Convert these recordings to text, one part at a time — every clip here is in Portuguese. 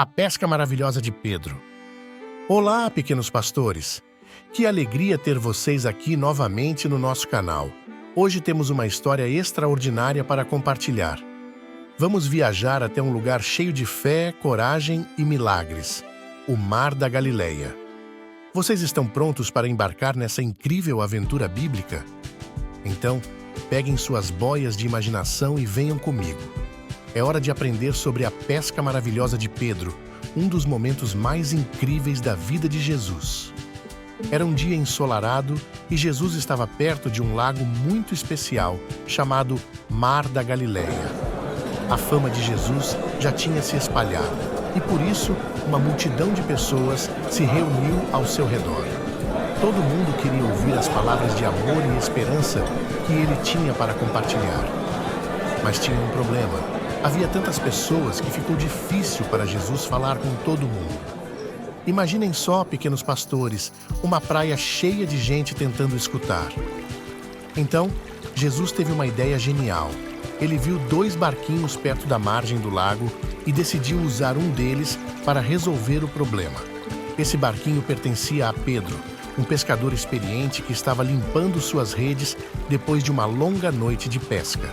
A pesca maravilhosa de Pedro. Olá, pequenos pastores! Que alegria ter vocês aqui novamente no nosso canal. Hoje temos uma história extraordinária para compartilhar. Vamos viajar até um lugar cheio de fé, coragem e milagres, o Mar da Galileia. Vocês estão prontos para embarcar nessa incrível aventura bíblica? Então, peguem suas boias de imaginação e venham comigo. É hora de aprender sobre a pesca maravilhosa de Pedro, um dos momentos mais incríveis da vida de Jesus. Era um dia ensolarado e Jesus estava perto de um lago muito especial, chamado Mar da Galileia. A fama de Jesus já tinha se espalhado e, por isso, uma multidão de pessoas se reuniu ao seu redor. Todo mundo queria ouvir as palavras de amor e esperança que ele tinha para compartilhar. Mas tinha um problema. Havia tantas pessoas que ficou difícil para Jesus falar com todo mundo. Imaginem só, pequenos pastores, uma praia cheia de gente tentando escutar. Então, Jesus teve uma ideia genial. Ele viu 2 barquinhos perto da margem do lago e decidiu usar um deles para resolver o problema. Esse barquinho pertencia a Pedro, um pescador experiente que estava limpando suas redes depois de uma longa noite de pesca.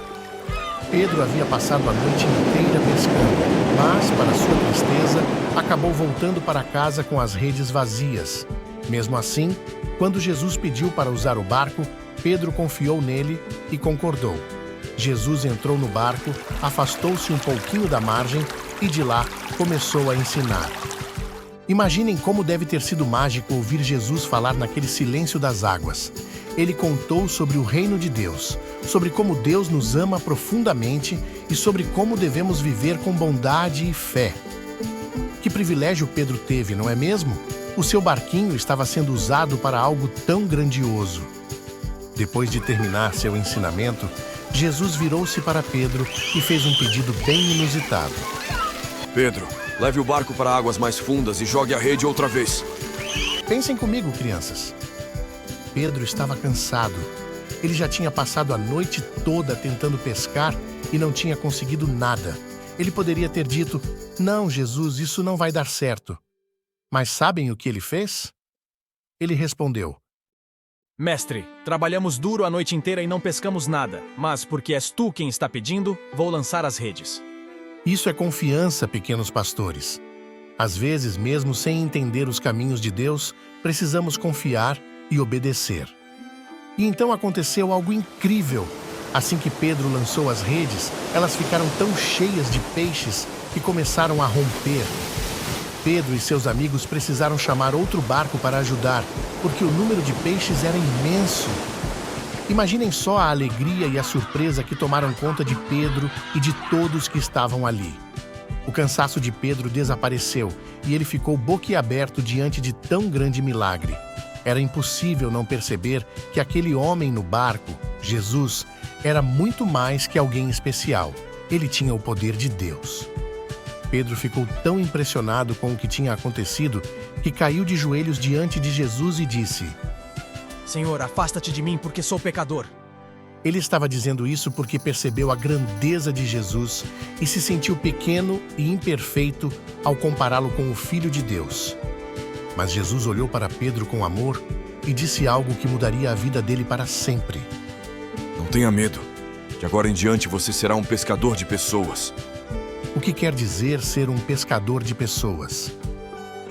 Pedro havia passado a noite inteira pescando, mas, para sua tristeza, acabou voltando para casa com as redes vazias. Mesmo assim, quando Jesus pediu para usar o barco, Pedro confiou nele e concordou. Jesus entrou no barco, afastou-se um pouquinho da margem e de lá começou a ensinar. Imaginem como deve ter sido mágico ouvir Jesus falar naquele silêncio das águas. Ele contou sobre o reino de Deus, sobre como Deus nos ama profundamente e sobre como devemos viver com bondade e fé. Que privilégio Pedro teve, não é mesmo? O seu barquinho estava sendo usado para algo tão grandioso. Depois de terminar seu ensinamento, Jesus virou-se para Pedro e fez um pedido bem inusitado. Pedro, leve o barco para águas mais fundas e jogue a rede outra vez. Pensem comigo, crianças. Pedro estava cansado. Ele já tinha passado a noite toda tentando pescar e não tinha conseguido nada. Ele poderia ter dito, "Não, Jesus, isso não vai dar certo." Mas sabem o que ele fez? Ele respondeu, Mestre, trabalhamos duro a noite inteira e não pescamos nada, mas porque és tu quem está pedindo, vou lançar as redes. Isso é confiança, pequenos pastores. Às vezes, mesmo sem entender os caminhos de Deus, precisamos confiar e obedecer. E então aconteceu algo incrível. Assim que Pedro lançou as redes, elas ficaram tão cheias de peixes que começaram a romper. Pedro e seus amigos precisaram chamar outro barco para ajudar, porque o número de peixes era imenso. Imaginem só a alegria e a surpresa que tomaram conta de Pedro e de todos que estavam ali. O cansaço de Pedro desapareceu e ele ficou boquiaberto diante de tão grande milagre. Era impossível não perceber que aquele homem no barco, Jesus, era muito mais que alguém especial. Ele tinha o poder de Deus. Pedro ficou tão impressionado com o que tinha acontecido que caiu de joelhos diante de Jesus e disse, Senhor, afasta-te de mim porque sou pecador. Ele estava dizendo isso porque percebeu a grandeza de Jesus e se sentiu pequeno e imperfeito ao compará-lo com o Filho de Deus. Mas Jesus olhou para Pedro com amor e disse algo que mudaria a vida dele para sempre. Não tenha medo. De agora em diante você será um pescador de pessoas. O que quer dizer ser um pescador de pessoas?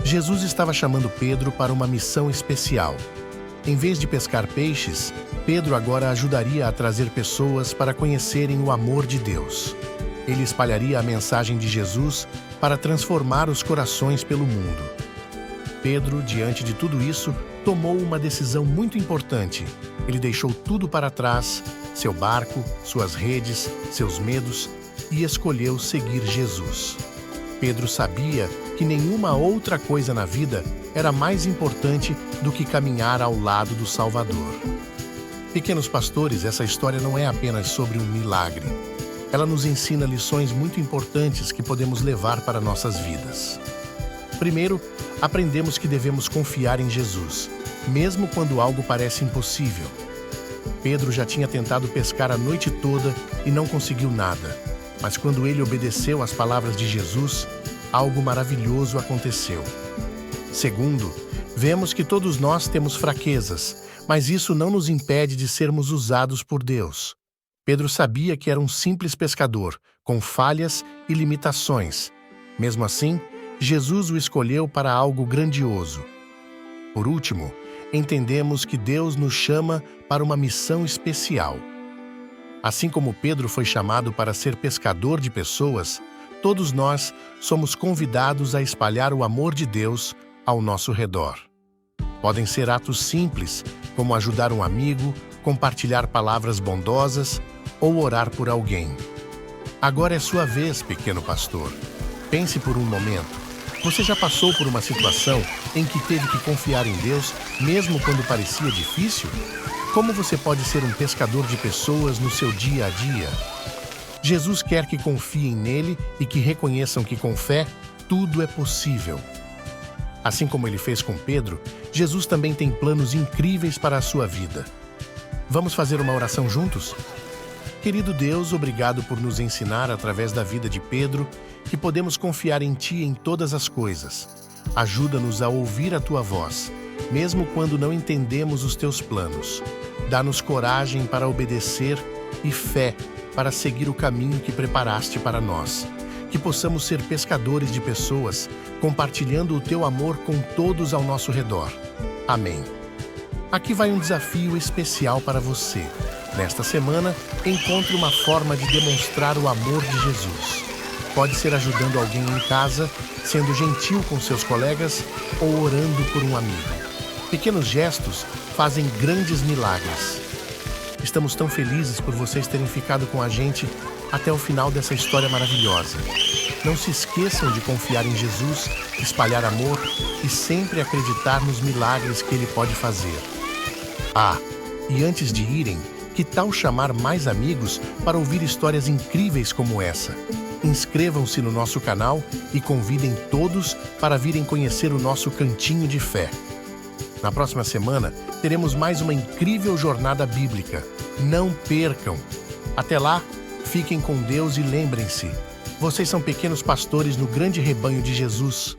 Jesus estava chamando Pedro para uma missão especial. Em vez de pescar peixes, Pedro agora ajudaria a trazer pessoas para conhecerem o amor de Deus. Ele espalharia a mensagem de Jesus para transformar os corações pelo mundo. Pedro, diante de tudo isso, tomou uma decisão muito importante. Ele deixou tudo para trás, seu barco, suas redes, seus medos, e escolheu seguir Jesus. Pedro sabia que nenhuma outra coisa na vida era mais importante do que caminhar ao lado do Salvador. Pequenos pastores, essa história não é apenas sobre um milagre. Ela nos ensina lições muito importantes que podemos levar para nossas vidas. Primeiro, aprendemos que devemos confiar em Jesus, mesmo quando algo parece impossível. Pedro já tinha tentado pescar a noite toda e não conseguiu nada. Mas quando ele obedeceu às palavras de Jesus, algo maravilhoso aconteceu. Segundo, vemos que todos nós temos fraquezas, mas isso não nos impede de sermos usados por Deus. Pedro sabia que era um simples pescador, com falhas e limitações. Mesmo assim, Jesus o escolheu para algo grandioso. Por último, entendemos que Deus nos chama para uma missão especial. Assim como Pedro foi chamado para ser pescador de pessoas, todos nós somos convidados a espalhar o amor de Deus ao nosso redor. Podem ser atos simples, como ajudar um amigo, compartilhar palavras bondosas ou orar por alguém. Agora é sua vez, pequeno pastor. Pense por um momento. Você já passou por uma situação em que teve que confiar em Deus, mesmo quando parecia difícil? Como você pode ser um pescador de pessoas no seu dia a dia? Jesus quer que confiem nele e que reconheçam que com fé tudo é possível. Assim como ele fez com Pedro, Jesus também tem planos incríveis para a sua vida. Vamos fazer uma oração juntos? Querido Deus, obrigado por nos ensinar através da vida de Pedro que podemos confiar em Ti em todas as coisas. Ajuda-nos a ouvir a Tua voz, mesmo quando não entendemos os Teus planos. Dá-nos coragem para obedecer e fé para seguir o caminho que preparaste para nós. Que possamos ser pescadores de pessoas, compartilhando o Teu amor com todos ao nosso redor. Amém. Aqui vai um desafio especial para você. Nesta semana, encontre uma forma de demonstrar o amor de Jesus. Pode ser ajudando alguém em casa, sendo gentil com seus colegas ou orando por um amigo. Pequenos gestos fazem grandes milagres. Estamos tão felizes por vocês terem ficado com a gente até o final dessa história maravilhosa. Não se esqueçam de confiar em Jesus, espalhar amor e sempre acreditar nos milagres que Ele pode fazer. Ah, e antes de irem, que tal chamar mais amigos para ouvir histórias incríveis como essa? Inscrevam-se no nosso canal e convidem todos para virem conhecer o nosso Cantinho de Fé. Na próxima semana, teremos mais uma incrível jornada bíblica. Não percam! Até lá, fiquem com Deus e lembrem-se, vocês são pequenos pastores no grande rebanho de Jesus.